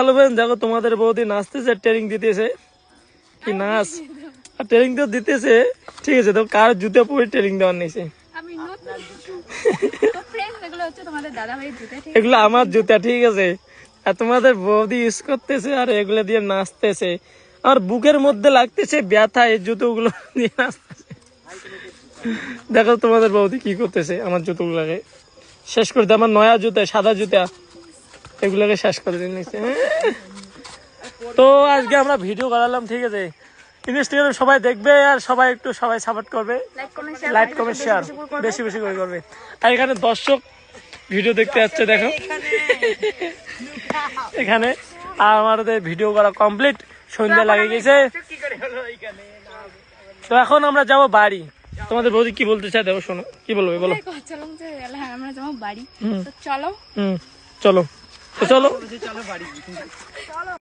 ভালো ফ্রেন্ড, দেখো তোমাদের বৌদি নাচতেছে, ট্রেনিং দিতেছে। কি নাচ আর ট্রেনিং তো দিতেছে, ঠিক আছে। তো কার জুতা পরে ট্রেনিং দেওয়ার নিছে? এগুলো আমার জুতা, ঠিক আছে। আর তোমাদের বৌদি ইউজ করতেছে আর এগুলো দিয়ে নাচতেছে। আর বুকের মধ্যে লাগতেছে ব্যথা এই জুতোগুলো দিয়ে নাচতেছে। দেখো তোমাদের বৌদি কি করতেছে, আমার জুতোগুলোকে শেষ করতে। আমার নয়া জুতা, সাদা জুতা, এগুলোকে শেষ করে নিচ্ছে। তো আজকে আমরা ভিডিও বানালাম, ঠিক আছে। ইনস্টাগ্রামে সবাই দেখবে আর সবাই একটু সাপোর্ট করবে, লাইক কমেন্ট শেয়ার বেশি বেশি করে করবে। আর এখানে দর্শক ভিডিও দেখতে যাচ্ছে, দেখো এখানে। আর আমাদের ভিডিও করা কমপ্লিট, সন্ধ্যা লাগে গেছে। তো এখন আমরা যাব বাড়ি। তোমাদের বৌদি কি বলতে চাই দেখো, শোনো কি বলবে, বলো। চলো চলো তো চলো।